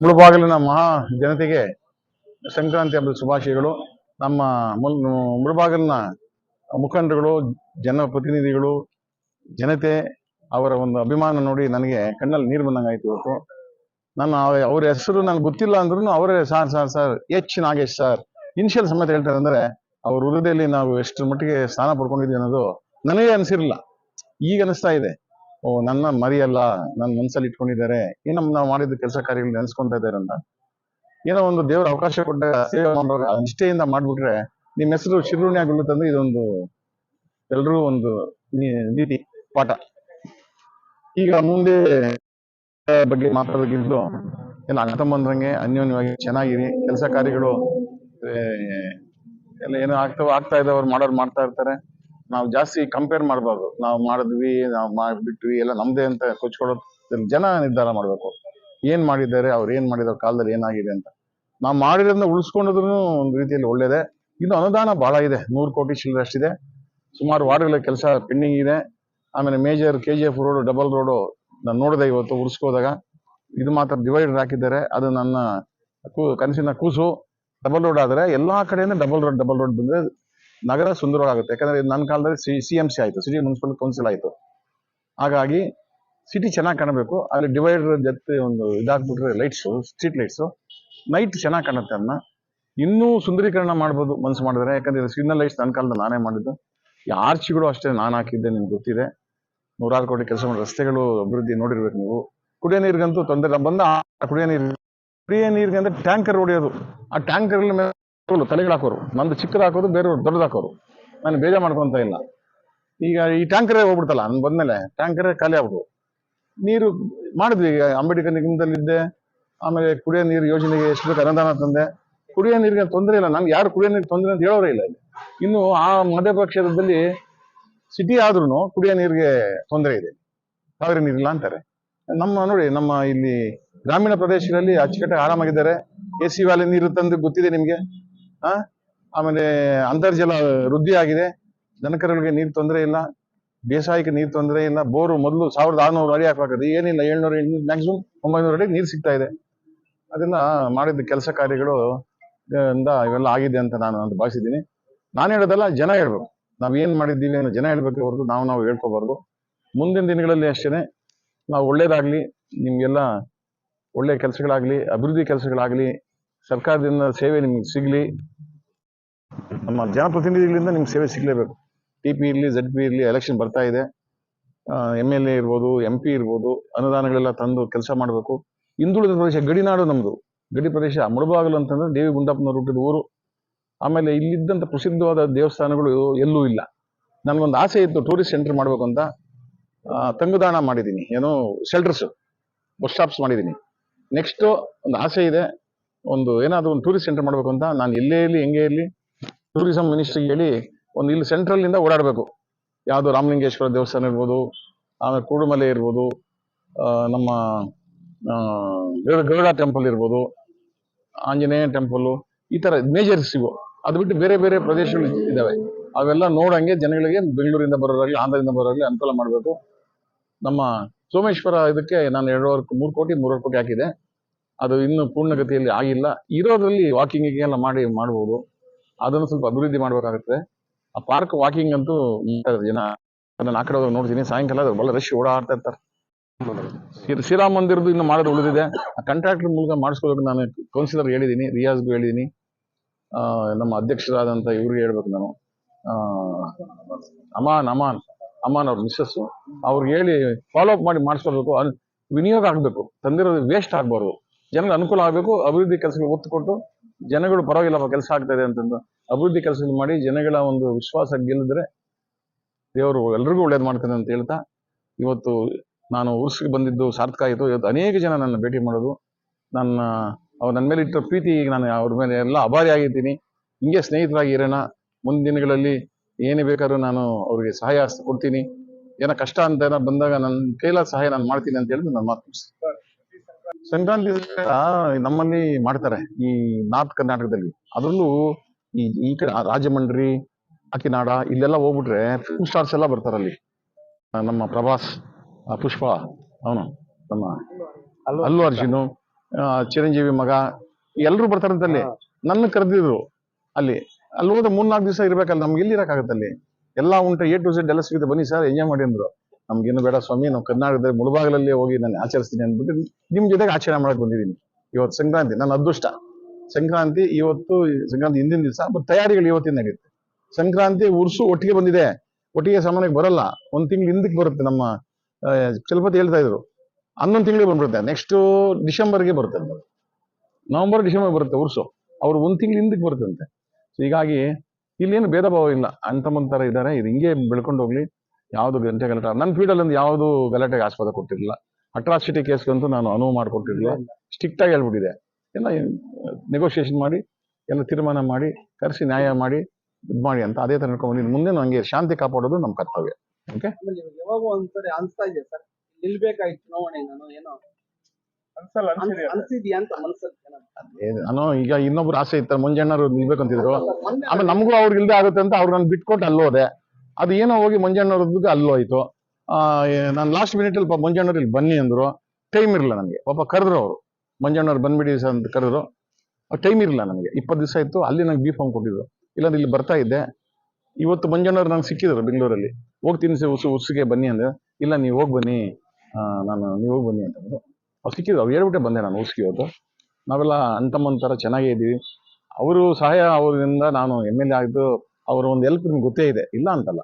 ಮುಳುಬಾಗಿಲಿನ ಮಹಾ ಜನತೆಗೆ ಸಂಕ್ರಾಂತಿ ಹಬ್ಬದ ಶುಭಾಶಯಗಳು. ನಮ್ಮ ಮುಳುಬಾಗಿಲಿನ ಮುಖಂಡರುಗಳು, ಜನಪ್ರತಿನಿಧಿಗಳು, ಜನತೆ ಅವರ ಒಂದು ಅಭಿಮಾನ ನೋಡಿ ನನಗೆ ಕಣ್ಣಲ್ಲಿ ನೀರು ಬಂದಂಗಾಯ್ತು ಇವತ್ತು. ನನ್ನ ಅವ್ರ ಹೆಸರು ನನಗೆ ಗೊತ್ತಿಲ್ಲ ಅಂದ್ರೂ ಅವರೇ sir H Nagesh sir initial ಸಮೇತ ಹೇಳ್ತಾರೆ. ಅಂದ್ರೆ ಅವ್ರ ಹೃದಯದಲ್ಲಿ ನಾವು ಎಷ್ಟರ ಮಟ್ಟಿಗೆ ಸ್ಥಾನ ಪಡ್ಕೊಂಡಿದ್ವಿ ಅನ್ನೋದು ನನಗೆ ಅನಿಸಿರಲಿಲ್ಲ, ಈಗ ಅನಿಸ್ತಾ ಇದೆ. ಓ, ನನ್ನ ಮರಿಯಲ್ಲ, ನನ್ನ ಮನಸ್ಸಲ್ಲಿ ಇಟ್ಕೊಂಡಿದ್ದಾರೆ, ಏನೋ ನಾವು ಮಾಡಿದ ಕೆಲಸ ಕಾರ್ಯಗಳು ನೆನೆಸ್ಕೊಂತ ಇದ್ದಾರೆ ಅಂತ. ಏನೋ ಒಂದು ದೇವರ ಅವಕಾಶ ಕೊಟ್ಟ ಸೇವೆ ಮಾಡೋರು ನಿಷ್ಠೆಯಿಂದ ಮಾಡ್ಬಿಟ್ರೆ ನಿಮ್ಮ ಹೆಸರು ಶಿರುಣಿ ಆಗಿಬಿಡುತ್ತಂದ್ರೆ ಇದೊಂದು ಎಲ್ರೂ ಒಂದು ನೀತಿ ಪಾಠ. ಈಗ ಮುಂದೆ ಬಗ್ಗೆ ಮಾತಾಡೋದಕ್ಕಿಂತಲೂ ಎಲ್ಲ ಅಣ್ಣ ತಮ್ಮಂದ್ರಂಗೆ ಅನ್ಯೋನ್ಯವಾಗಿ ಚೆನ್ನಾಗಿರಿ. ಕೆಲಸ ಕಾರ್ಯಗಳು ಎಲ್ಲ ಏನೋ ಆಗ್ತಾ ಇದ್ದವ್ರು ಮಾಡೋರು ಮಾಡ್ತಾ ಇರ್ತಾರೆ. ನಾವು ಜಾಸ್ತಿ ಕಂಪೇರ್ ಮಾಡಬಾರ್ದು. ನಾವು ಮಾಡಿದ್ವಿ, ನಾವು ಮಾಡಿಬಿಟ್ವಿ, ಎಲ್ಲ ನಮ್ದೇ ಅಂತ ಕೊಚ್ಕೊಳ್ಳೋದು ಜನ ನಿರ್ಧಾರ ಮಾಡಬೇಕು. ಏನ್ ಮಾಡಿದ್ದಾರೆ, ಅವ್ರು ಏನ್ ಮಾಡಿದಾರೆ, ಕಾಲದಲ್ಲಿ ಏನಾಗಿದೆ ಅಂತ. ನಾವು ಮಾಡಿರೋದನ್ನ ಉಳಿಸ್ಕೊಂಡ್ರು ಒಂದು ರೀತಿಯಲ್ಲಿ ಒಳ್ಳೇದೇ. ಇನ್ನು ಅನುದಾನ ಬಹಳ ಇದೆ, 100 ಕೋಟಿ ಚಿಲ್ಲರೆ ಅಷ್ಟಿದೆ. ಸುಮಾರು ವಾರ್ಡ್ಗಳ ಕೆಲಸ ಪೆಂಡಿಂಗ್ ಇದೆ. ಆಮೇಲೆ major KGF road, double road ನಾನು ನೋಡಿದೆ ಇವತ್ತು ಉಳಿಸ್ಕೋದಾಗ. ಇದು ಮಾತ್ರ ಡಿವೈಡರ್ ಹಾಕಿದ್ದಾರೆ, ಅದು ನನ್ನ ಕನಸಿನ ಕೂಸು. ಡಬಲ್ ರೋಡ್ ಆದ್ರೆ ಎಲ್ಲಾ ಕಡೆಯಿಂದ ಡಬಲ್ ರೋಡ್ ಬಂದ್ರೆ ನಗರ ಸುಂದರವಾಗುತ್ತೆ. ಯಾಕಂದ್ರೆ ನನ್ನ ಕಾಲದಲ್ಲಿ CMC ಆಯ್ತು, ಸಿಟಿ ಮುನ್ಸಿಪಲ್ ಕೌನ್ಸಿಲ್ ಆಯ್ತು. ಹಾಗಾಗಿ ಸಿಟಿ ಚೆನ್ನಾಗಿ ಕಾಣಬೇಕು. ಅಲ್ಲಿ ಡಿವೈಡರ್ ಜೊತೆ ಒಂದು ಇದಾಗ್ಬಿಟ್ರೆ ಲೈಟ್ಸು, ಸ್ಟ್ರೀಟ್ ಲೈಟ್ಸು ನೈಟ್ ಚೆನ್ನಾಗಿ ಕಾಣುತ್ತೆ. ಅದನ್ನ ಇನ್ನೂ ಸುಂದರೀಕರಣ ಮಾಡ್ಬೋದು ಮನಸ್ಸು ಮಾಡಿದ್ರೆ. ಯಾಕಂದ್ರೆ ಸಿಗ್ನಲ್ ಲೈಟ್ಸ್ ನನ್ನ ಕಾಲದಲ್ಲಿ ನಾನೇ ಮಾಡಿದ್ದು. ಈ ಆರ್ಚ್ಗಳು ಅಷ್ಟೇ ನಾನು ಹಾಕಿದ್ದೆ, ನಿಮ್ಗೆ ಗೊತ್ತಿದೆ. 100 ಕೋಟಿ ಕೆಲಸ ಮಾಡಿ ರಸ್ತೆಗಳು ಅಭಿವೃದ್ಧಿ ನೋಡಿರ್ಬೇಕು ನೀವು. ಕುಡಿಯೋ ನೀರಿಗಂತೂ ತೊಂದರೆ ಬಂದ. ಕುಡಿಯೋ ನೀರಿಗೆ ಅಂದ್ರೆ ಟ್ಯಾಂಕರ್ ಹೊಡೆಯೋದು, ಆ ಟ್ಯಾಂಕರ್ ತಲೆಗಳು ಹಾಕೋರು. ನಂದು ಚಿಕ್ಕದು ಹಾಕೋದು, ಬೇರೆಯವ್ರು ದೊಡ್ಡದು ಹಾಕೋರು. ನಾನು ಬೇಜಾರು ಮಾಡ್ಕೊಂತ ಇಲ್ಲ. ಈಗ ಈ ಟ್ಯಾಂಕರೇ ಹೋಗ್ಬಿಡ್ತಲ್ಲ, ನನ್ ಬಂದ್ಮೇಲೆ ಟ್ಯಾಂಕರೇ ಖಾಲಿ ಆಗ್ಬಿಡು. ನೀರು ಮಾಡಿದ್ವಿ, ಅಂಬೇಡ್ಕರ್ ನಿಗಮದಲ್ಲಿದ್ದೆ. ಆಮೇಲೆ ಕುಡಿಯೋ ನೀರು ಯೋಜನೆಗೆ ಎಷ್ಟು ಬೇಕು ಅನುದಾನ ತಂದೆ. ಕುಡಿಯೋ ನೀರಿಗೆ ತೊಂದರೆ ಇಲ್ಲ, ನನ್ಗೆ ಯಾರು ಕುಡಿಯೋ ನೀರು ತೊಂದರೆ ಅಂತ ಹೇಳೋರೇ ಇಲ್ಲ. ಇನ್ನು ಆ ಮಧ್ಯಪಕ್ಷದಲ್ಲಿ ಸಿಟಿ ಆದ್ರೂ ಕುಡಿಯೋ ನೀರಿಗೆ ತೊಂದರೆ ಇದೆ, ಕಾವೇರಿ ನೀರಿಲ್ಲ ಅಂತಾರೆ. ನೋಡಿ, ನಮ್ಮ ಇಲ್ಲಿ ಗ್ರಾಮೀಣ ಪ್ರದೇಶಗಳಲ್ಲಿ ಅಚ್ಚುಕಟ್ಟಾಗಿ ಆರಾಮಾಗಿದ್ದಾರೆ. AC ವ್ಯಾಲಿ ನೀರು ತಂದು ಗೊತ್ತಿದೆ ನಿಮ್ಗೆ. ಆಮೇಲೆ ಅಂತರ್ಜಲ ವೃದ್ಧಿ ಆಗಿದೆ, ದನಕರುಗಳಿಗೆ ನೀರು ತೊಂದರೆ ಇಲ್ಲ, ಬೇಸಾಯಕ್ಕೆ ನೀರು ತೊಂದರೆ ಇಲ್ಲ. ಬೋರು ಮೊದಲು 1600 ಅಡಿ ಹಾಕಬೇಕಾದ್ರೆ ಏನಿಲ್ಲ, 700 ಮ್ಯಾಕ್ಸಿಮಮ್ 900 ಅಡಿ ನೀರು ಸಿಗ್ತಾ ಇದೆ. ಅದೆಲ್ಲ ಮಾಡಿದ ಕೆಲಸ ಕಾರ್ಯಗಳು ಇವೆಲ್ಲ ಆಗಿದೆ ಅಂತ ನಾನು ಭಾವಿಸಿದ್ದೀನಿ. ನಾನು ಹೇಳೋದಲ್ಲ, ಜನ ಹೇಳ್ಬೇಕು. ನಾವ್ ಏನ್ ಮಾಡಿದ್ದೀವಿ ಅನ್ನೋ ಜನ ಹೇಳ್ಬೇಕು ಹೊರತು ನಾವು ಹೇಳ್ಕೋಬಾರ್ದು. ಮುಂದಿನ ದಿನಗಳಲ್ಲಿ ಅಷ್ಟೇನೆ ನಾವು ಒಳ್ಳೇದಾಗ್ಲಿ, ನಿಮ್ಗೆಲ್ಲ ಒಳ್ಳೆ ಕೆಲಸಗಳಾಗ್ಲಿ, ಅಭಿವೃದ್ಧಿ ಕೆಲಸಗಳಾಗ್ಲಿ, ಸರ್ಕಾರದಿಂದ ಸೇವೆ ನಿಮ್ಗೆ ಸಿಗ್ಲಿ. ನಮ್ಮ ಜನಪ್ರತಿನಿಧಿಗಳಿಂದ ನಿಮ್ಗೆ ಸೇವೆ ಸಿಗ್ಲೇಬೇಕು. TP ಇರ್ಲಿ, ZP ಇರ್ಲಿ, ಎಲೆಕ್ಷನ್ ಬರ್ತಾ ಇದೆ. MLA ಇರ್ಬೋದು, MP ಇರ್ಬೋದು, ಅನುದಾನಗಳೆಲ್ಲ ತಂದು ಕೆಲಸ ಮಾಡಬೇಕು. ಹಿಂದುಳಿದ ಪ್ರದೇಶ, ಗಡಿನಾಡು ನಮ್ದು, ಗಡಿ ಪ್ರದೇಶ. ಮುಳುಬಾಗಿಲು ಅಂತಂದ್ರೆ ದೇವಿ ಗುಂಡಪ್ಪನವ್ರು ಹುಟ್ಟಿದ ಊರು. ಆಮೇಲೆ ಇಲ್ಲಿದ್ದಂಥ ಪ್ರಸಿದ್ಧವಾದ ದೇವಸ್ಥಾನಗಳು ಎಲ್ಲೂ ಇಲ್ಲ. ನನ್ಗೊಂದು ಆಸೆ ಇತ್ತು, ಟೂರಿಸ್ಟ್ ಸೆಂಟರ್ ಮಾಡ್ಬೇಕು ಅಂತ. ತಂಗುದಾಣ ಮಾಡಿದ್ದೀನಿ, ಏನೋ ಶೆಲ್ಟರ್ಸ್, ಬಸ್ ಸ್ಟಾಪ್ಸ್ ಮಾಡಿದ್ದೀನಿ. ನೆಕ್ಸ್ಟ್ ಒಂದು ಆಸೆ ಇದೆ, ಒಂದು ಏನಾದ್ರು ಒಂದು ಟೂರಿಸ್ಟ್ ಸೆಂಟರ್ ಮಾಡ್ಬೇಕು ಅಂತ. ನಾನು ಎಲ್ಲೇ ಇರಲಿ, ಹೆಂಗೆ ಇರಲಿ, ಟೂರಿಸಂ ಮಿನಿಸ್ಟ್ರಿಗೆ ಹೇಳಿ ಒಂದು ಇಲ್ಲಿ ಸೆಂಟ್ರಲ್ ಇಂದ ಓಡಾಡಬೇಕು. ಯಾವುದು ರಾಮಲಿಂಗೇಶ್ವರ ದೇವಸ್ಥಾನ ಇರ್ಬೋದು, ಆಮೇಲೆ ಕೂಡುಮಲೆ ಇರ್ಬೋದು, ನಮ್ಮ ಗರುಡ ಟೆಂಪಲ್ ಇರ್ಬೋದು, ಆಂಜನೇಯ ಟೆಂಪಲ್, ಈ ತರ ಮೇಜರ್ ಸಿಗೋ. ಅದು ಬಿಟ್ಟು ಬೇರೆ ಬೇರೆ ಪ್ರದೇಶಗಳು ಇದಾವೆ, ಅವೆಲ್ಲ ನೋಡಂಗೆ ಜನಗಳಿಗೆ ಬೆಂಗಳೂರಿಂದ ಬರೋರಾಗ್ಲಿ, ಆಂಧ್ರದಿಂದ ಬರೋರಾಗ್ಲಿ ಅನುಕೂಲ ಮಾಡಬೇಕು. ನಮ್ಮ ಸೋಮೇಶ್ವರ ಇದಕ್ಕೆ ನಾನು 3 ಕೋಟಿ ಹಾಕಿದೆ. ಅದು ಇನ್ನು ಪೂರ್ಣಗತಿಯಲ್ಲಿ ಆಗಿಲ್ಲ. ಇರೋದ್ರಲ್ಲಿ ವಾಕಿಂಗ್ ಎಲ್ಲ ಮಾಡ್ಬೋದು. ಅದನ್ನು ಸ್ವಲ್ಪ ಅಭಿವೃದ್ಧಿ ಮಾಡ್ಬೇಕಾಗುತ್ತೆ. ಆ ಪಾರ್ಕ್ ವಾಕಿಂಗ್ ಅಂತೂ ಜನ ಅದನ್ನ ಆ ಕಡೆ ನೋಡ್ತೀನಿ, ಸಾಯಂಕಾಲ ಬಹಳ ರಶ್ ಓಡಾಡ್ತಾ ಇರ್ತಾರೆ. ಶ್ರೀರಾಮ ಮಂದಿರದ್ದು ಇನ್ನು ಮಾಡೋದು ಉಳಿದಿದೆ. ಆ ಕಾಂಟ್ರಾಕ್ಟರ್ ಮೂಲಕ ಮಾಡಿಸ್ಕೋಬೇಕು. ನಾನು ಕೌನ್ಸಿಲರ್ ಹೇಳಿದ್ದೀನಿ, ರಿಯಾಜ್ಗೂ ಹೇಳಿದ್ದೀನಿ, ನಮ್ಮ ಅಧ್ಯಕ್ಷರಾದಂತ ಇವ್ರಿಗೆ ಹೇಳ್ಬೇಕು ನಾನು, ಅಮಾನ್ ಅವ್ರ ಮಿಸ್ಸಸ್, ಅವ್ರಿಗೆ ಹೇಳಿ ಫಾಲೋ ಅಪ್ ಮಾಡಿ ಮಾಡಿಸ್ಕೋಬೇಕು. ವಿನಿಯೋಗ ಆಗ್ಬೇಕು, ತಂದಿರೋದು ವೇಸ್ಟ್ ಆಗ್ಬಾರ್ದು, ಜನರಿಗೆ ಅನುಕೂಲ ಆಗ್ಬೇಕು. ಅಭಿವೃದ್ಧಿ ಕೆಲಸಗಳು ಒತ್ತು ಕೊಟ್ಟು ಜನಗಳು ಪರವಾಗಿಲ್ಲಪ್ಪ ಕೆಲಸ ಆಗ್ತಾ ಇದೆ ಅಂತಂದು ಅಭಿವೃದ್ಧಿ ಕೆಲಸಗಳು ಮಾಡಿ ಜನಗಳ ಒಂದು ವಿಶ್ವಾಸ ಗೆಲ್ಲಿದ್ರೆ ದೇವರು ಎಲ್ರಿಗೂ ಒಳ್ಳೇದು ಮಾಡ್ತಾನೆ ಅಂತ ಹೇಳ್ತಾ, ಇವತ್ತು ನಾನು ಉರ್ಸ್ಗೆ ಬಂದಿದ್ದು ಸಾರ್ಥಕ ಆಯಿತು. ಇವತ್ತು ಅನೇಕ ಜನ ನನ್ನ ಭೇಟಿ ಮಾಡೋದು, ಅವ್ರು ನನ್ನ ಮೇಲೆ ಇಟ್ಟ ಪ್ರೀತಿ, ಈಗ ನಾನು ಅವ್ರ ಮೇಲೆ ಎಲ್ಲ ಅಭಾರಿ ಆಗಿದ್ದೀನಿ. ಹಿಂಗೆ ಸ್ನೇಹಿತರಾಗಿ ಇರೋಣ. ಮುಂದಿನ ದಿನಗಳಲ್ಲಿ ಏನೇ ಬೇಕಾದ್ರೂ ನಾನು ಅವ್ರಿಗೆ ಸಹಾಯ ಕೊಡ್ತೀನಿ. ಏನೋ ಕಷ್ಟ ಅಂತ ಏನೋ ಬಂದಾಗ ನನ್ನ ಕೈಲಾದ ಸಹಾಯ ನಾನು ಮಾಡ್ತೀನಿ ಅಂತ ಹೇಳಿ ನನ್ನ ಮಾತು. ಸಂಕ್ರಾಂತಿ ನಮ್ಮಲ್ಲಿ ಮಾಡ್ತಾರೆ ಈ ನಾರ್ತ್ ಕರ್ನಾಟಕದಲ್ಲಿ. ಅದರಲ್ಲೂ ಈ ಕಡೆ ರಾಜಮಂಡ್ರಿ, ಕಾಕಿನಾಡ ಇಲ್ಲೆಲ್ಲ ಹೋಗ್ಬಿಟ್ರೆ ಫಿಲ್ಮ್ ಸ್ಟಾರ್ಸ್ ಎಲ್ಲ ಬರ್ತಾರಲ್ಲಿ. ನಮ್ಮ ಪ್ರಭಾಸ್, ಪುಷ್ಪ, ಅವನು ನಮ್ಮ ಅಲ್ಲು ಅರ್ಜುನ್, ಚಿರಂಜೀವಿ ಮಗ ಎಲ್ಲರೂ ಬರ್ತಾರಂತ ಅಲ್ಲಿ. ನನ್ನ ಕರೆದಿದ್ರು ಅಲ್ಲಿ ಹೋದ್ರೆ 3-4 ದಿವಸ ಇರ್ಬೇಕಲ್ಲ, ನಮ್ಗೆ ಎಲ್ಲಿ ಇರಕ್ಕಾಗತ್ತೆ ಅಲ್ಲಿ? ಎಲ್ಲ ಉಂಟು, A to Z ಎಲ್ಲ ಸಿಗುತ್ತೆ, ಬನ್ನಿ ಸರ್ ಎಂಜಾಯ್ ಮಾಡಿ ಅಂದ್ರು. ನಮ್ಗೇನು ಬೇಡ ಸ್ವಾಮಿ, ನಾವು ಕರ್ನಾಟಕದ ಮುಳಬಾಗಿಲಲ್ಲಿ ಹೋಗಿ ನಾನು ಆಚರಿಸ್ತೀನಿ ಅಂದ್ಬಿಟ್ಟು ನಿಮ್ ಜೊತೆಗೆ ಆಚರಣೆ ಮಾಡಕ್ ಬಂದಿದ್ದೀನಿ. ಇವತ್ತು ಸಂಕ್ರಾಂತಿ ನನ್ನ ಅದೃಷ್ಟ. ಸಂಕ್ರಾಂತಿ ಇವತ್ತು, ಸಂಕ್ರಾಂತಿ ಹಿಂದಿನ ದಿವಸ, ತಯಾರಿಗಳು ಇವತ್ತಿಂದ ನಡೀತೆ. ಸಂಕ್ರಾಂತಿ ಉರ್ಸು ಒಟ್ಟಿಗೆ ಬಂದಿದೆ, ಒಟ್ಟಿಗೆ ಸಾಮಾನ್ಯಕ್ಕೆ ಬರಲ್ಲ, 1 ತಿಂಗಳು ಹಿಂದಕ್ಕೆ ಬರುತ್ತೆ. ನಮ್ಮ ಚಲಪತಿ ಹೇಳ್ತಾ ಇದ್ರು 11 ತಿಂಗಳಿಗೆ ಬಂದ್ಬಿಡುತ್ತೆ, ನೆಕ್ಸ್ಟ್ ಡಿಸೆಂಬರ್ಗೆ ಬರುತ್ತೆ, ನವೆಂಬರ್ ಡಿಸೆಂಬರ್ ಬರುತ್ತೆ ಉರ್ಸು. ಅವ್ರು 1 ತಿಂಗಳು ಹಿಂದಕ್ಕೆ ಬರುತ್ತಂತೆ. ಹೀಗಾಗಿ ಇಲ್ಲೇನು ಭೇದ ಭಾವ ಇಲ್ಲ, ಅಂತಮಂತರ ಇದ್ದಾರೆ, ಇದು ಹಿಂಗೆ ಬೆಳ್ಕೊಂಡು ಹೋಗ್ಲಿ. ಯಾವ್ದು ಗಲಾಟೆ ನನ್ನ ಫೀಲ್ಡಲ್ಲಿ ಒಂದು ಯಾವುದು ಗಲಾಟೆಗೆ ಆಸ್ಪದ ಕೊಟ್ಟಿರಲಿಲ್ಲ. ಅಟ್ರಾಸಿಟಿ ಕೇಸ್ಗಂತೂ ನಾನು ಅನುವು ಮಾಡಿಕೊಟ್ಟಿರಲಿಲ್ಲ. ಸ್ಟ್ರಿಕ್ಟ್ ಆಗಿ ಹೇಳ್ಬಿಟ್ಟಿದೆ. ಎಲ್ಲ ನೆಗೋಷಿಯೇಷನ್ ಮಾಡಿ, ಎಲ್ಲ ತೀರ್ಮಾನ ಮಾಡಿ, ಕರೆಸಿ ನ್ಯಾಯ ಮಾಡಿ, ಇದು ಮಾಡಿ ಅಂತ ಅದೇ ತರ ನಡ್ಕೊಂಡು ಮುಂದೆ ನಮಗೆ ಶಾಂತಿ ಕಾಪಾಡೋದು ನಮ್ಮ ಕರ್ತವ್ಯ. ಓಕೆ, ಯಾವಾಗ ಒಂದ್ಸರಿ ಅನ್ಸ್ತಾ ಇದೆ ಸರ್, ನಿಲ್ಬೇಕಾಯ್ತು ಚುನಾವಣೆ, ನಾನು ಏನೋ ಅನ್ಸಿದ್ಯಾ ಅಂತ ಮನಸ್ಸಲ್ಲಿ? ನಾನು ಈಗ ಇನ್ನೊಬ್ರು ಆಸೆ ಇತ್ತ, ಮಂಜಣ್ಣರು ನಿಲ್ಬೇಕಂತಿದ್ರು. ಆಮೇಲೆ ನಮಗೂ ಅವ್ರಿಗೆ ಇಲ್ದೇ ಆಗುತ್ತೆ ಅಂತ ಅವ್ರು ನಾನು ಬಿಟ್ಕೊಟ್ಟು ಅಲ್ಲೋದೆ. ಅದು ಏನೋ ಹೋಗಿ ಮಂಜಣ್ಣವ್ರದ್ದು ಅಲ್ಲೋಯ್ತು. ನಾನು ಲಾಸ್ಟ್ ಮಿನಿಟ್ ಅಲ್ಲಿ ಮಂಜಣ್ಣವ್ರು ಇಲ್ಲಿ ಬನ್ನಿ ಅಂದ್ರು, ಟೈಮ್ ಇರಲಿಲ್ಲ ನನಗೆ. ಪಾಪ ಕರೆದ್ರು ಅವರು, ಮಂಜಣ್ಣವ್ರು ಬಂದ್ಬಿಡಿ ಸರ್ ಅಂತ ಕರೆದ್ರು. ಟೈಮ್ ಇರಲಿಲ್ಲ ನನಗೆ, 20 ದಿವಸ ಇತ್ತು. ಅಲ್ಲಿ ನಂಗೆ ಬಿ ಫಾರ್ಮ್ ಕೊಟ್ಟಿದ್ರು, ಇಲ್ಲಾಂದ್ರೆ ಇಲ್ಲಿ ಬರ್ತಾ ಇದ್ದೆ. ಇವತ್ತು ಮಂಜಣ್ಣವ್ರು ನಂಗೆ ಸಿಕ್ಕಿದ್ರು ಬೆಂಗಳೂರಲ್ಲಿ. ಹೋಗ್ತೀನಿ ಉಸಿಗೆ ಬನ್ನಿ ಅಂದ್ರೆ, ಇಲ್ಲ ನೀವು ಹೋಗಿ ಬನ್ನಿ, ನೀವು ಹೋಗಿ ಬನ್ನಿ ಅಂತಂದ್ರು. ಅವ್ರು ಸಿಕ್ಕಿದ್ರು, ಅವ್ರು ಹೇಳ್ಬಿಟ್ಟೆ ಬಂದೆ ನಾನು ಉಸಿಗೆ. ಇವತ್ತು ನಾವೆಲ್ಲ ಅಂತಮ್ಮಂತರ ಚೆನ್ನಾಗೇ ಇದ್ದೀವಿ. ಅವರು ಸಹಾಯ ಅವರಿಂದ ನಾನು MLA ಆಗಿದ್ದು, ಅವರ ಒಂದು ಹೆಲ್ಪ್ ನಿಮ್ಗೆ ಗೊತ್ತೇ ಇದೆ, ಇಲ್ಲ ಅಂತಲ್ಲ.